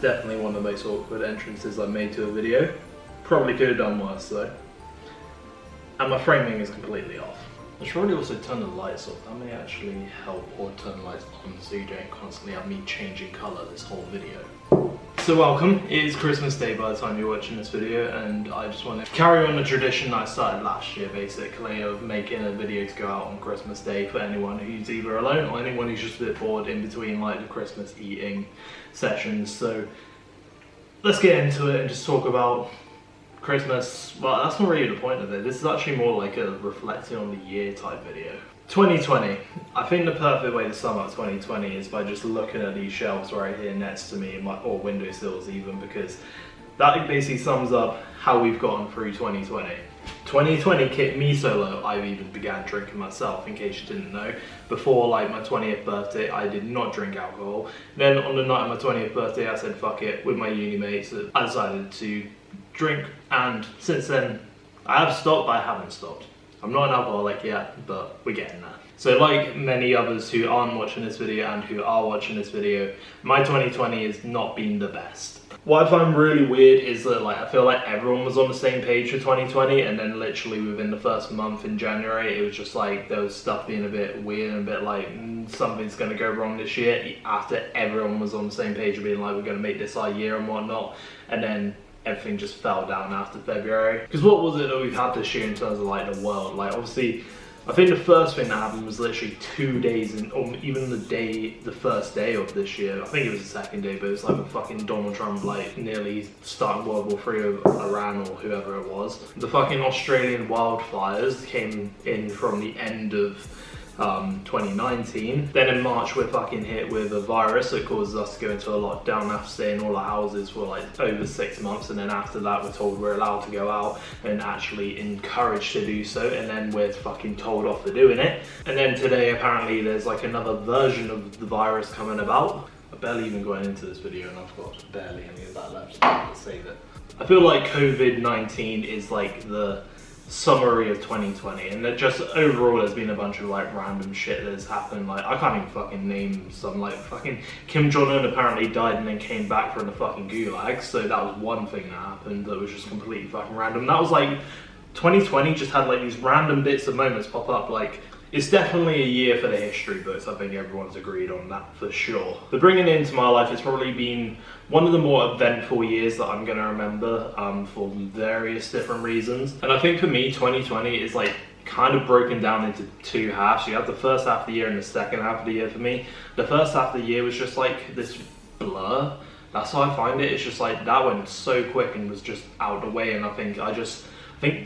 definitely one of the most awkward entrances I've made to a video. Probably could have done worse though. And my framing is completely off. I should probably also turn the lights off. That may actually help, or turn the lights on so you don't constantly have me changing colour this whole video. So welcome, it is Christmas Day by the time you're watching this video, and I just want to carry on the tradition that I started last year basically of making a video to go out on Christmas Day for anyone who's either alone or anyone who's just a bit bored in between like the Christmas eating sessions. So let's get into it and just talk about Christmas. Well, that's not really the point of it. This is actually more like a reflecting on the year type video. 2020. I think the perfect way to sum up 2020 is by just looking at these shelves right here next to me, or windowsills even, because that basically sums up how we've gotten through 2020. 2020 kicked me solo. I even began drinking myself, in case you didn't know. Before like my 20th birthday, I did not drink alcohol. Then on the night of my 20th birthday, I said fuck it with my uni mates. I decided to drink, and since then I have stopped, but I haven't stopped. I'm not an alcoholic yet, but we're getting there. So like many others who aren't watching this video and who are watching this video, my 2020 has not been the best. What I find really weird is that I feel like everyone was on the same page for 2020, and then literally within the first month in January, it was just like there was stuff being a bit weird and a bit like something's going to go wrong this year, after everyone was on the same page of being like we're going to make this our year and whatnot, and then everything just fell down after February. Because what was it that we've had this year in terms of like the world? Like obviously, I think the first thing that happened was literally 2 days, or even the first day of this year. I think it was the second day, but it was like with fucking Donald Trump like nearly starting World War III of Iran or whoever it was. The fucking Australian wildfires came in from the end of 2019. Then in March we're fucking hit with a virus that causes us to go into a lockdown after staying in all our houses for like over 6 months, and then after that we're told we're allowed to go out and actually encouraged to do so, and then we're fucking told off for doing it. And then today apparently there's like another version of the virus coming about. I barely even got into this video and I've got barely any of that left, so I'll save it. I feel like COVID-19 is like the summary of 2020, and that just overall there's been a bunch of like random shit that has happened. Like I can't even fucking name some, like fucking Kim Jong-un apparently died and then came back from the fucking gulag, so that was one thing that happened that was just completely fucking random. That was like 2020 just had like these random bits of moments pop up. Like it's definitely a year for the history books. I think everyone's agreed on that for sure. But bringing it into my life, it's probably been one of the more eventful years that I'm gonna remember for various different reasons. And I think for me, 2020 is like kind of broken down into two halves. You have the first half of the year and the second half of the year for me. The first half of the year was just like this blur. That's how I find it. It's just like that went so quick and was just out of the way, and I think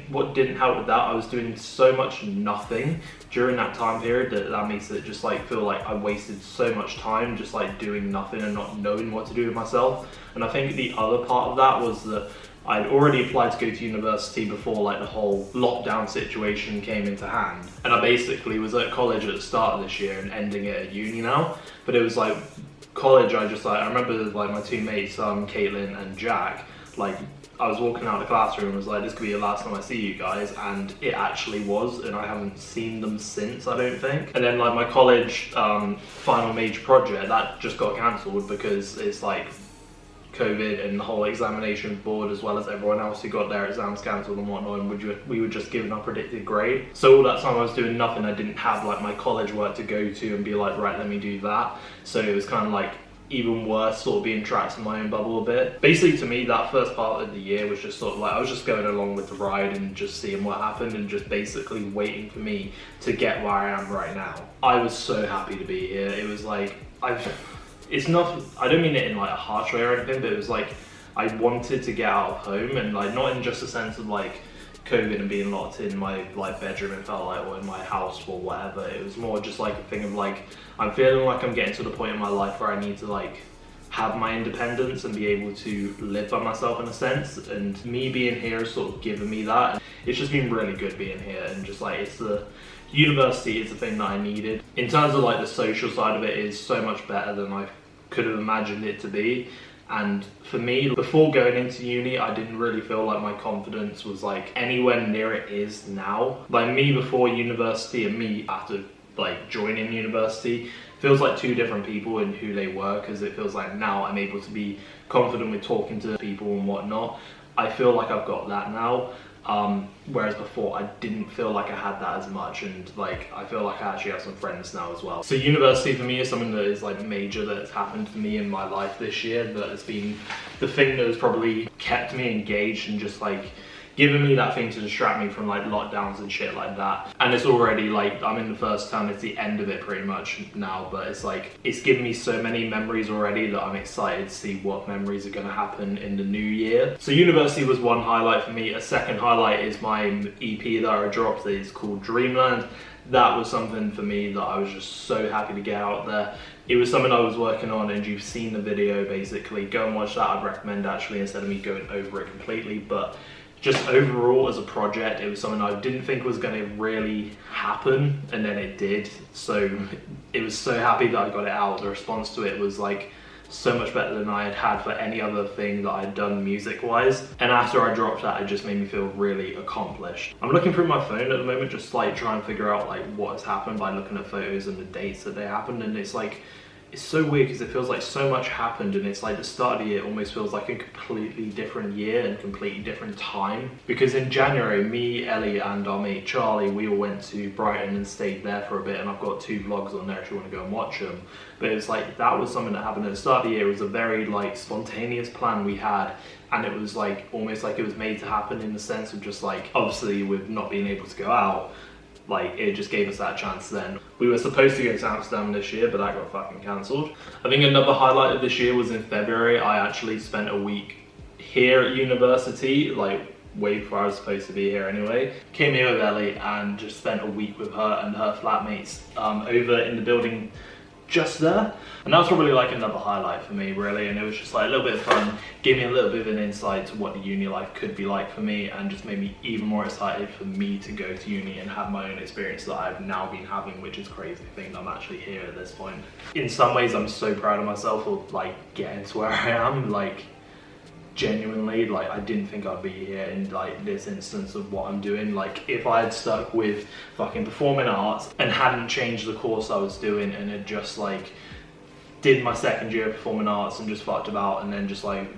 what didn't help with that, I was doing so much nothing during that time period that makes it just like feel like I wasted so much time just like doing nothing and not knowing what to do with myself. And I think the other part of that was that I'd already applied to go to university before like the whole lockdown situation came into hand. And I basically was at college at the start of this year and ending it at uni now. But it was like college, I remember like my two mates, Caitlin and Jack, like I was walking out of the classroom and was like, this could be the last time I see you guys, and it actually was, and I haven't seen them since, I don't think. And then like my college final major project, that just got cancelled because it's like COVID and the whole examination board, as well as everyone else who got their exams cancelled and whatnot, and we were just given our predicted grade. So all that time I was doing nothing. I didn't have like my college work to go to and be like, right, let me do that. So it was kind of like even worse, sort of being trapped in my own bubble a bit. Basically to me, that first part of the year was just sort of like, I was just going along with the ride and just seeing what happened and just basically waiting for me to get where I am right now. I was so happy to be here. It was like, it's not, I don't mean it in like a harsh way or anything, but it was like, I wanted to get out of home, and like not in just a sense of like COVID and being locked in my like bedroom, it felt like, or in my house or whatever. It was more just like a thing of like, I'm feeling like I'm getting to the point in my life where I need to like have my independence and be able to live by myself in a sense, and me being here has sort of given me that. It's just been really good being here, and just like it's the university is the thing that I needed. In terms of like the social side of it, is so much better than I could have imagined it to be. And for me, before going into uni, I didn't really feel like my confidence was like anywhere near it is now. Like me before university and me after like joining university, feels like two different people in who they were, because it feels like now I'm able to be confident with talking to people and whatnot. I feel like I've got that now, whereas before I didn't feel like I had that as much, and like I feel like I actually have some friends now as well. So university for me is something that is like major that has happened to me in my life this year, that has been the thing that has probably kept me engaged and just like giving me that thing to distract me from like lockdowns and shit like that. And it's already like, I'm in the first term, it's the end of it pretty much now, but it's like, it's given me so many memories already that I'm excited to see what memories are gonna happen in the new year. So university was one highlight for me. A second highlight is my EP that I dropped that is called Dreamland. That was something for me that I was just so happy to get out there. It was something I was working on, and you've seen the video basically. Go and watch that, I'd recommend actually, instead of me going over it completely. But just overall as a project, it was something I didn't think was going to really happen, and then it did. So it was so happy that I got it out. The response to it was like so much better than I had had for any other thing that I'd done music wise. And after I dropped that, it just made me feel really accomplished. I'm looking through my phone at the moment, just like trying to figure out like what has happened by looking at photos and the dates that they happened, and it's like, it's so weird because it feels like so much happened, and it's like the start of the year almost feels like a completely different year and completely different time. Because in January, me, Ellie and our mate Charlie, we all went to Brighton and stayed there for a bit, and I've got 2 vlogs on there if you want to go and watch them. But it's like, that was something that happened at the start of the year. It was a very like spontaneous plan we had, and it was like almost like it was made to happen, in the sense of just like, obviously with not being able to go out, like it just gave us that chance then. We were supposed to go to Amsterdam this year, but that got fucking cancelled. I think another highlight of this year was in February. I actually spent a week here at university, like way before I was supposed to be here anyway. Came here with Ellie and just spent a week with her and her flatmates over in the building just there. And that was probably like another highlight for me really, and it was just like a little bit of fun, gave me a little bit of an insight to what the uni life could be like for me, and just made me even more excited for me to go to uni and have my own experience that I've now been having, which is crazy to think I'm actually here at this point. In some ways I'm so proud of myself for like getting to where I am, like genuinely, like I didn't think I'd be here in like this instance of what I'm doing. Like if I had stuck with fucking performing arts and hadn't changed the course I was doing, and had just like did my second year of performing arts and just fucked about, and then just like,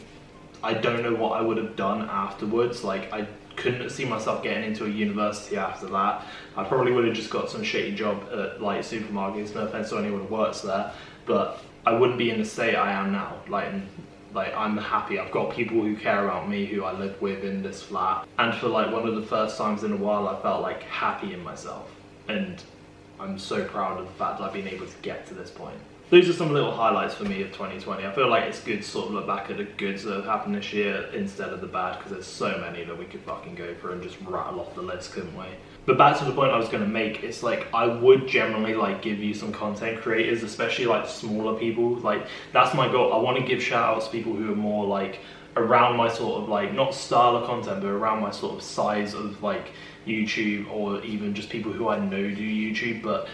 I don't know what I would have done afterwards. Like I couldn't see myself getting into a university after that. I probably would have just got some shitty job at like supermarkets, no offense to anyone who works there, but I wouldn't be in the state I am now. Like I'm happy. I've got people who care about me, who I live with in this flat. And for like one of the first times in a while, I felt like happy in myself. And I'm so proud of the fact that I've been able to get to this point. Those are some little highlights for me of 2020. I feel like it's good to sort of look back at the goods that have happened this year instead of the bad, because there's so many that we could fucking go through and just rattle off the list, couldn't we? But back to the point I was going to make, it's like I would generally like give you some content creators, especially like smaller people. Like that's my goal. I want to give shout outs to people who are more like around my sort of like, not style of content, but around my sort of size of like YouTube, or even just people who I know do YouTube, but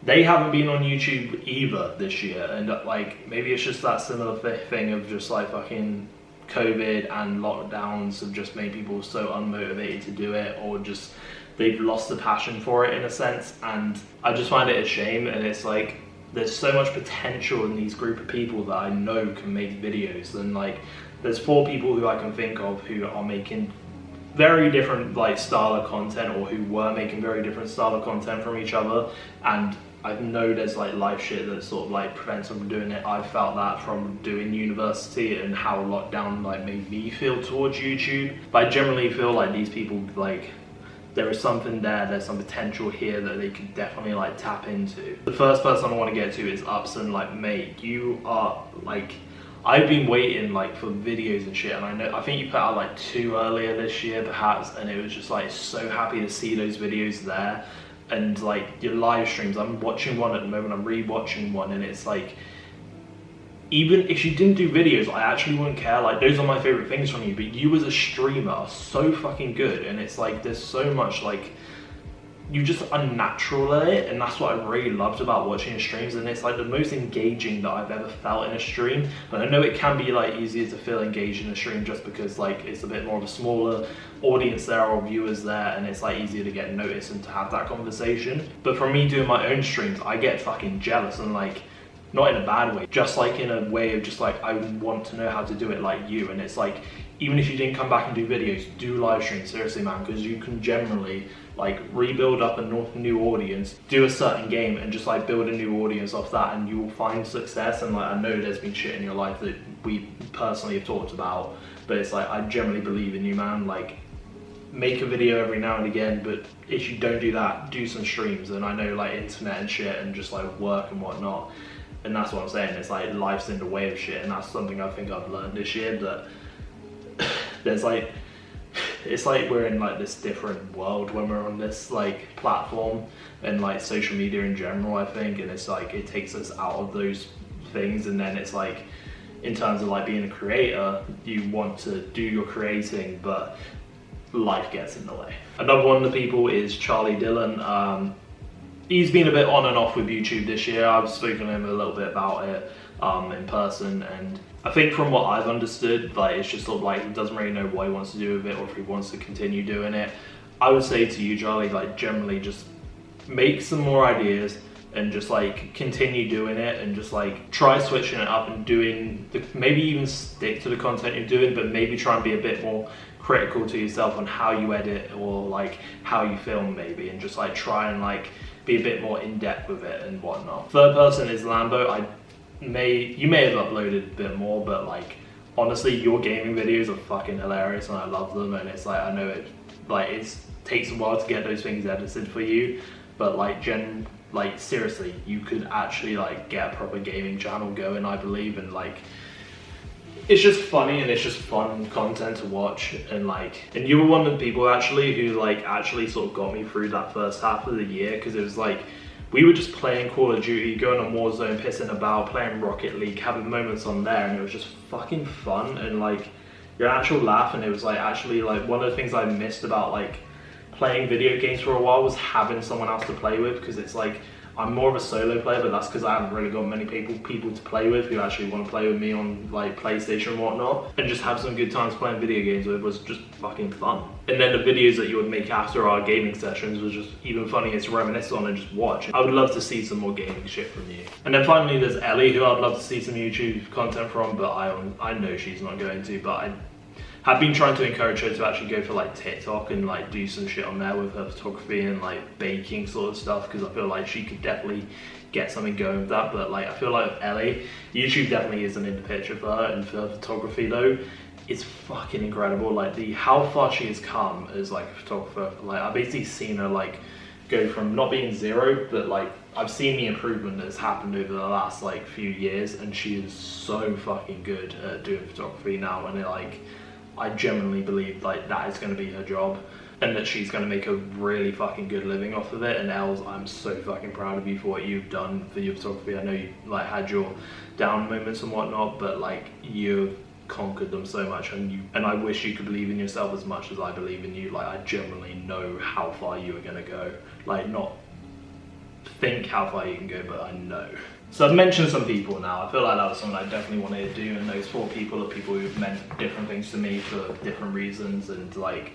they haven't been on YouTube either this year. And like maybe it's just that similar thing of just like fucking COVID and lockdowns have just made people so unmotivated to do it, or just they've lost the passion for it in a sense. And I just find it a shame. And it's like there's so much potential in these group of people that I know can make videos, and like there's 4 people who I can think of who are making very different like style of content, or who were making very different style of content from each other. And I know there's like life shit that sort of like prevents them from doing it. I felt that from doing university and how lockdown like made me feel towards YouTube. But I generally feel like these people, like there is something there, there's some potential here that they could definitely like tap into. The first person I want to get to is UPSON. Like mate, you are like, I've been waiting like for videos and shit, and I think you put out like 2 earlier this year perhaps, and it was just like so happy to see those videos there. And like your live streams, I'm watching one at the moment, I'm re-watching one, and it's like, even if you didn't do videos, I actually wouldn't care. Like those are my favorite things from you, but you as a streamer are so fucking good. And it's like there's so much like you just unnatural at it, and that's what I really loved about watching his streams. And it's like the most engaging that I've ever felt in a stream. And I know it can be like easier to feel engaged in a stream just because like it's a bit more of a smaller audience there or viewers there, and it's like easier to get noticed and to have that conversation. But for me doing my own streams, I get fucking jealous, and like, not in a bad way, just like in a way of just like, I want to know how to do it like you. And it's like, even if you didn't come back and do videos, do live streams, seriously man, because you can generally like rebuild up a new audience, do a certain game and just like build a new audience off that, and you will find success. And like, I know there's been shit in your life that we personally have talked about, but it's like, I generally believe in you, man. Like, make a video every now and again, but if you don't do that, do some streams. And I know like internet and shit and just like work and whatnot, and that's what I'm saying, it's like life's in the way of shit. And that's something I think I've learned this year, that there's like, it's like we're in like this different world when we're on this like platform and like social media in general, I think. And it's like, it takes us out of those things. And then it's like, in terms of like being a creator, you want to do your creating, but life gets in the way. Another one of the people is DILLON. He's been a bit on and off with YouTube this year. I've spoken to him a little bit about it in person, and I think from what I've understood, like, it's just sort of like he doesn't really know what he wants to do with it, or if he wants to continue doing it. I would say to you, Charlie, like, generally just make some more ideas and just like continue doing it, and just like try switching it up and doing maybe even stick to the content you're doing, but maybe try and be a bit more critical to yourself on how you edit or like how you film maybe, and just like try and like be a bit more in depth with it and whatnot. Third person is Lambo. You may have uploaded a bit more, but like honestly, your gaming videos are fucking hilarious and I love them. And it's like, I know it takes a while to get those things edited for you, but like seriously, you could actually like get a proper gaming channel going, I believe. And like, it's just funny and it's just fun content to watch. And you were one of the people actually who like actually sort of got me through that first half of the year, because it was like, we were just playing Call of Duty, going on Warzone, pissing about, playing Rocket League, having moments on there, and it was just fucking fun. And like, your actual laugh. And it was like, actually like, one of the things I missed about like playing video games for a while was having someone else to play with, because it's like, I'm more of a solo player, but that's because I haven't really got many people to play with who actually want to play with me on like PlayStation and whatnot, and just have some good times playing video games with was just fucking fun. And then the videos that you would make after our gaming sessions was just even funnier to reminisce on and just watch. I would love to see some more gaming shit from you. And then finally there's Ellie, who I'd love to see some YouTube content from, but I know she's not going to, but I have been trying to encourage her to actually go for like TikTok and like do some shit on there with her photography and like baking sort of stuff, because I feel like she could definitely get something going with that. But like, I feel like with Ellie, YouTube definitely isn't in the picture for her, and for her photography though, it's fucking incredible. Like how far she has come as like a photographer. Like, I've basically seen her like go from not being zero, but like I've seen the improvement that's happened over the last like few years, and she is so fucking good at doing photography now. And I genuinely believe like that is going to be her job, and that she's going to make a really fucking good living off of it. And Els, I'm so fucking proud of you for what you've done for your photography. I know you like had your down moments and whatnot, but like you've conquered them so much, and I wish you could believe in yourself as much as I believe in you. Like, I genuinely know how far you are going to go. Like, not think how far you can go, but I know. So I've mentioned some people now. I feel like that was something I definitely wanted to do, and those 4 people are people who've meant different things to me for different reasons. And like,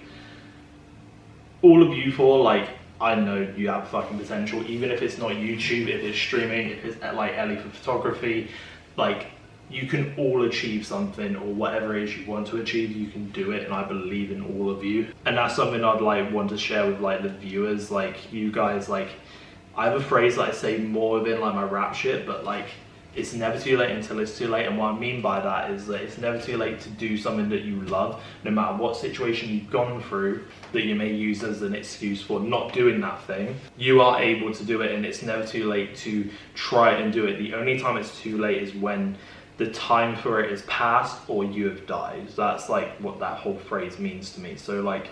all of you 4, like, I know you have fucking potential, even if it's not YouTube, if it's streaming, if it's like Ellie for photography. Like, you can all achieve something, or whatever it is you want to achieve, you can do it, and I believe in all of you. And that's something I'd like want to share with like the viewers, like you guys. Like, I have a phrase that I say more within like my rap shit, but like, it's never too late until it's too late. And what I mean by that is that it's never too late to do something that you love, no matter what situation you've gone through that you may use as an excuse for not doing that thing. You are able to do it, and it's never too late to try it and do it. The only time it's too late is when the time for it is past or you have died. That's like what that whole phrase means to me. So like,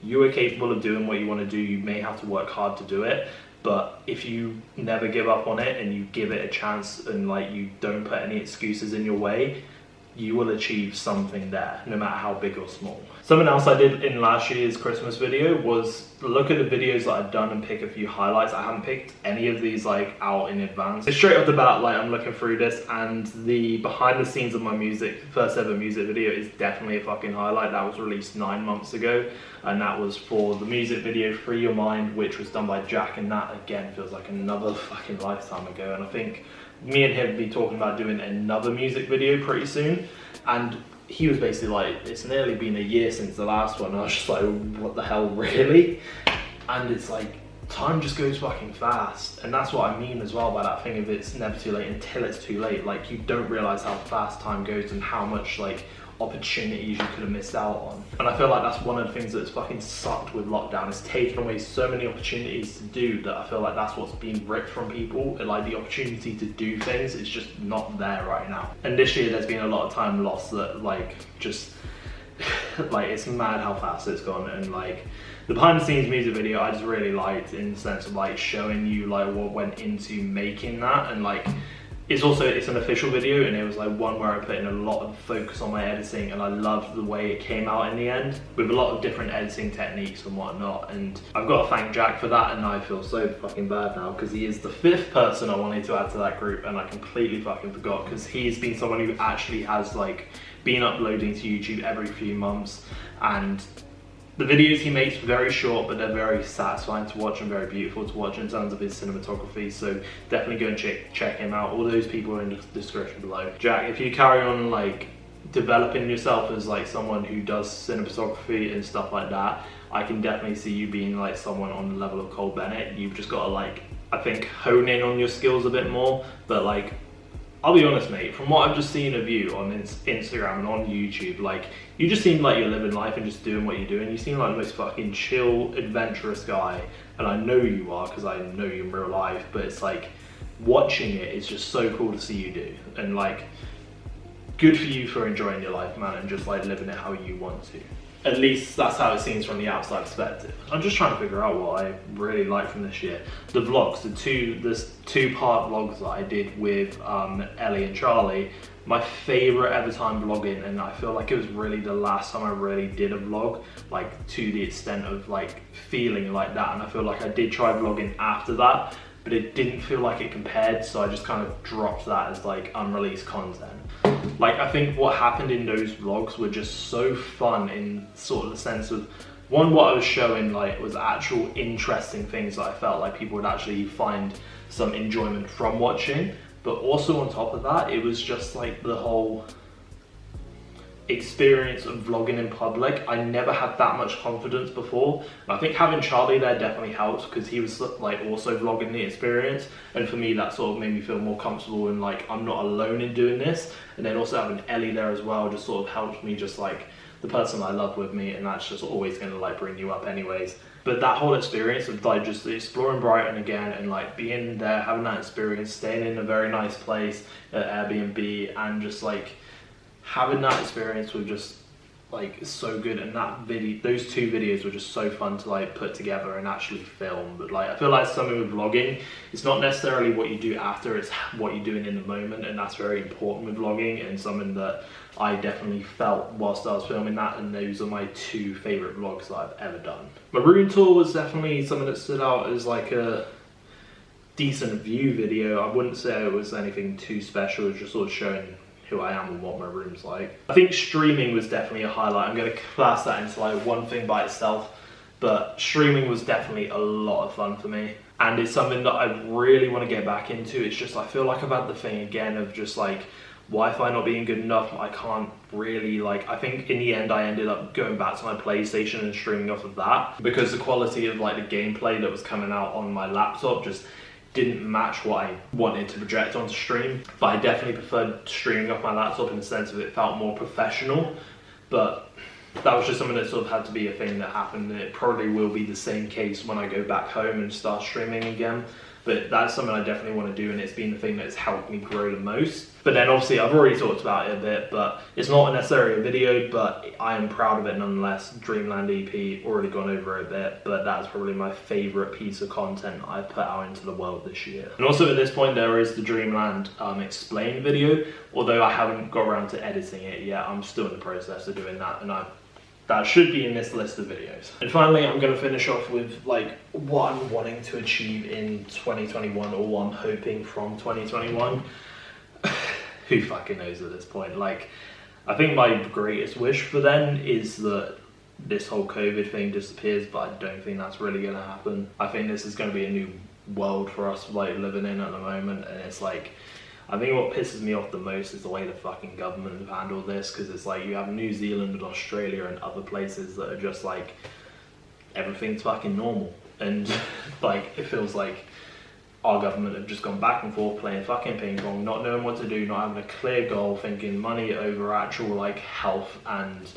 you are capable of doing what you want to do. You may have to work hard to do it, but if you never give up on it and you give it a chance, and like you don't put any excuses in your way, you will achieve something there, no matter how big or small. Something else I did in last year's Christmas video was look at the videos that I've done and pick a few highlights. I haven't picked any of these like out in advance. So straight off the bat, like I'm looking through this, and the behind the scenes of my first ever music video is definitely a fucking highlight. That was released 9 months ago, and that was for the music video Free Your Mind, which was done by Jack, and that again feels like another fucking lifetime ago. And I think me and him will be talking about doing another music video pretty soon, and he was basically like, it's nearly been a year since the last one, and I was just like, what the hell, really? And it's like, time just goes fucking fast, and that's what I mean as well by that thing of it's never too late until it's too late. Like, you don't realise how fast time goes and how much like opportunities you could have missed out on. And I feel like that's one of the things that's fucking sucked with lockdown. It's taken away so many opportunities to do that I feel like that's what's being ripped from people. And like the opportunity to do things is just not there right now. And this year there's been a lot of time lost that like just like it's mad how fast it's gone. And like the behind the scenes music video I just really liked, in the sense of like showing you like what went into making that, and like it's an official video, and it was like one where I put in a lot of focus on my editing, and I loved the way it came out in the end with a lot of different editing techniques and whatnot. And I've got to thank Jack for that, and I feel so fucking bad now because he is the 5th person I wanted to add to that group, and I completely fucking forgot, because he's been someone who actually has like been uploading to YouTube every few months, and the videos he makes are very short, but they're very satisfying to watch and very beautiful to watch in terms of his cinematography. So definitely go and check him out. All those people are in the description below. Jack, if you carry on like developing yourself as like someone who does cinematography and stuff like that, I can definitely see you being like someone on the level of Cole Bennett. You've just got to like, I think, hone in on your skills a bit more. But like, I'll be honest, mate, from what I've just seen of you on Instagram and on YouTube, like, you just seem like you're living life and just doing what you're doing. You seem like the most fucking chill, adventurous guy, and I know you are because I know you in real life, but it's like, watching it is just so cool to see you do. And like, good for you for enjoying your life, man, and just like living it how you want to. At least that's how it seems from the outside perspective. I'm just trying to figure out what I really like from this year. The vlogs, this 2-part vlogs that I did with Ellie and Charlie, my favorite ever time vlogging, and I feel like it was really the last time I really did a vlog, like to the extent of like feeling like that. And I feel like I did try vlogging after that, but it didn't feel like it compared, so I just kind of dropped that as like unreleased content. Like, I think what happened in those vlogs were just so fun in sort of the sense of, one, what I was showing like was actual interesting things that I felt like people would actually find some enjoyment from watching, but also on top of that, it was just like the whole experience of vlogging in public. I never had that much confidence before, and I think having Charlie there definitely helped, because he was like also vlogging the experience, and for me that sort of made me feel more comfortable and like I'm not alone in doing this. And then also having Ellie there as well just sort of helped me, just like the person I love with me, and that's just always going to like bring you up anyways. But that whole experience of like just exploring Brighton again, and like being there, having that experience, staying in a very nice place at Airbnb, and just like having that experience was just like so good. And that video, those 2 videos were just so fun to like put together and actually film. But like, I feel like something with vlogging, it's not necessarily what you do after, it's what you're doing in the moment, and that's very important with vlogging, and something that I definitely felt whilst I was filming that. And those are my 2 favorite vlogs that I've ever done. My room tour was definitely something that stood out as like a decent view video. I wouldn't say it was anything too special, it was just sort of showing who I am and what my room's like. I think streaming was definitely a highlight. I'm going to class that into like one thing by itself, but streaming was definitely a lot of fun for me, and it's something that I really want to get back into. It's just, I feel like I've had the thing again of just like Wi-Fi not being good enough. I can't really like, I think in the end I ended up going back to my PlayStation and streaming off of that, because the quality of like the gameplay that was coming out on my laptop just didn't match what I wanted to project onto stream. But I definitely preferred streaming off my laptop in the sense of it felt more professional. But that was just something that sort of had to be a thing that happened, and it probably will be the same case when I go back home and start streaming again. but that's something I definitely want to do, and it's been the thing that's helped me grow the most. But then obviously I've already talked about it a bit, but it's not necessarily a video, but I am proud of it nonetheless. Dreamland EP, already gone over it a bit, but that's probably my favourite piece of content I've put out into the world this year. And also at this point there is the Dreamland Explained video, although I haven't got around to editing it yet. I'm still in the process of doing that, and that should be in this list of videos. And finally, I'm going to finish off with like what I'm wanting to achieve in 2021, or what I'm hoping from 2021. Who fucking knows at this point? Like, I think my greatest wish for then is that this whole COVID thing disappears, but I don't think that's really going to happen. I think this is going to be a new world for us like living in at the moment, and it's like, I think what pisses me off the most is the way the fucking government have handled this, because it's like you have New Zealand and Australia and other places that are just like, everything's fucking normal, and like it feels like our government have just gone back and forth playing fucking ping pong, not knowing what to do, not having a clear goal, thinking money over actual like health and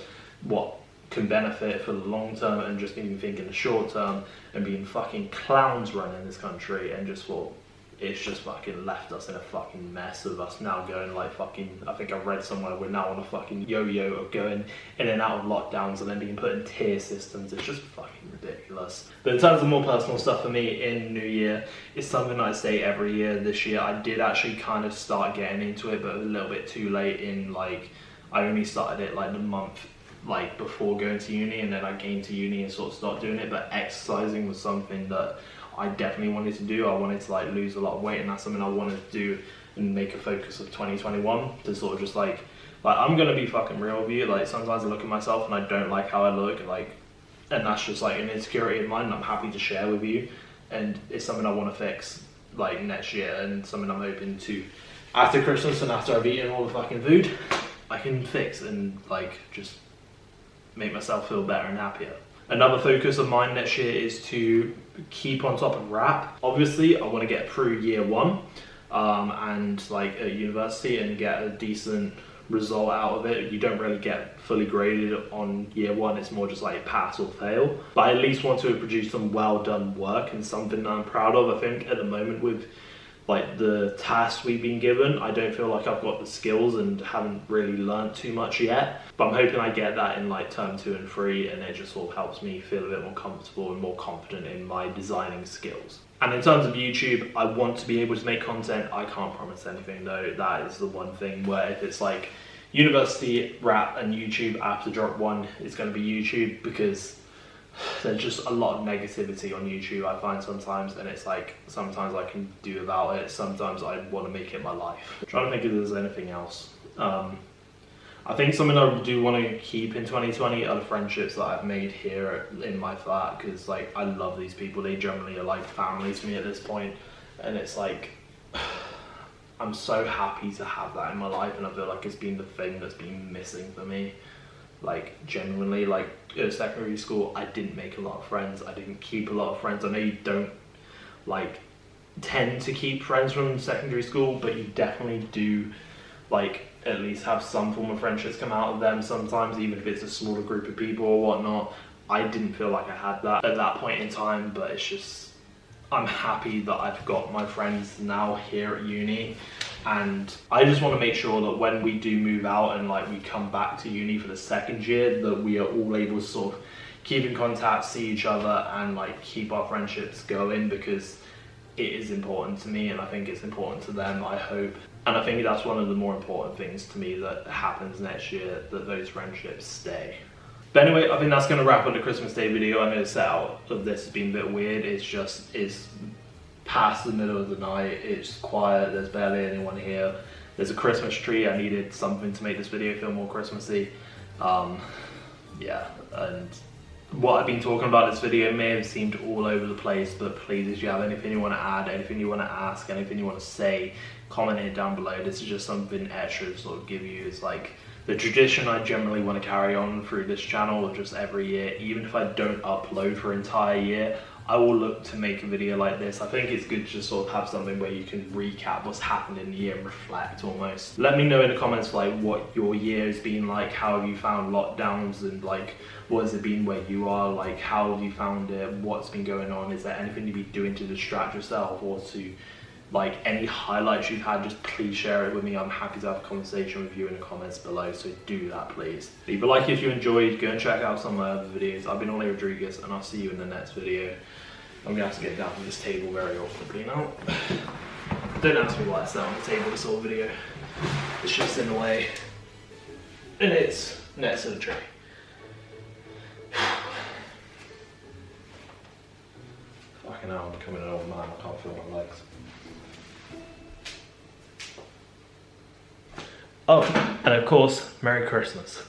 what can benefit for the long term, and just even thinking the short term, and being fucking clowns running this country, and just thought it's just fucking left us in a fucking mess of us now going like fucking, I think I read somewhere we're now on a fucking yo-yo of going in and out of lockdowns and then being put in tier systems. It's just fucking ridiculous. But in terms of more personal stuff for me in New Year, it's something I say every year. This year I did actually kind of start getting into it, but a little bit too late. In like, I only started it like the month like before going to uni, and then I came to uni and sort of started doing it. But exercising was something that I definitely wanted to do. I wanted to like lose a lot of weight, and that's something I wanted to do and make a focus of 2021, to sort of just like I'm gonna be fucking real with you. Like sometimes I look at myself and I don't like how I look, like, and that's just like an insecurity of mine, and I'm happy to share with you. And it's something I want to fix like next year, and something I'm hoping to, after Christmas and after I've eaten all the fucking food, I can fix and like just make myself feel better and happier. Another focus of mine next year is to keep on top of rap. Obviously, I want to get through year one and like at university and get a decent result out of it. You don't really get fully graded on year one, it's more just like pass or fail. But I at least want to produce some well done work and something that I'm proud of. I think at the moment with like the tasks we've been given, I don't feel like I've got the skills and haven't really learned too much yet. But I'm hoping I get that in like term 2 and 3, and it just sort of helps me feel a bit more comfortable and more confident in my designing skills. And in terms of YouTube, I want to be able to make content. I can't promise anything though. That is the one thing where if it's like university, rap and YouTube, I have to drop one, it's going to be YouTube, because there's just a lot of negativity on YouTube I find sometimes, and it's like sometimes I can do without it, sometimes I want to make it my life. I'm trying to think if there's anything else. I think something I do want to keep in 2020 are the friendships that I've made here in my flat, because like I love these people. They generally are like family to me at this point, and it's like I'm so happy to have that in my life, and I feel like it's been the thing that's been missing for me. Like genuinely, like at secondary school I didn't make a lot of friends, I didn't keep a lot of friends. I know you don't like tend to keep friends from secondary school, but you definitely do like at least have some form of friendships come out of them sometimes, even if it's a smaller group of people or whatnot. I didn't feel like I had that at that point in time, but it's just, I'm happy that I've got my friends now here at uni, and I just want to make sure that when we do move out and like we come back to uni for the second year, that we are all able to sort of keep in contact, see each other, and like keep our friendships going, because it is important to me, and I think it's important to them, I hope. And I think that's one of the more important things to me that happens next year, that those friendships stay. But anyway, I think that's going to wrap up the Christmas Day video. I know the setup of this has been a bit weird. It's past the middle of the night, it's quiet, there's barely anyone here. There's a Christmas tree. I needed something to make this video feel more Christmassy. Yeah, and what I've been talking about in this video may have seemed all over the place, but please, if you have anything you want to add, anything you want to ask, anything you want to say, comment it down below. This is just something extra to sort of give you. It's like the tradition I generally want to carry on through this channel, just every year. Even if I don't upload for an entire year, I will look to make a video like this. I think it's good to just sort of have something where you can recap what's happened in the year and reflect almost. Let me know in the comments like what your year has been like, how have you found lockdowns, and like what has it been where you are, like how have you found it, what's been going on, is there anything you've been doing to distract yourself, or to like any highlights you've had, just please share it with me. I'm happy to have a conversation with you in the comments below, so do that please. Leave a like if you enjoyed, go and check out some of my other videos. I've been Ollie Rodriguez and I'll see you in the next video. I'm gonna have to get down from this table very awkwardly now. Don't ask me why I sat on the table this whole video. It's just in the way. And it's next to the tray. Fucking hell, I'm becoming an old man, I can't feel my legs. Oh, and of course, Merry Christmas.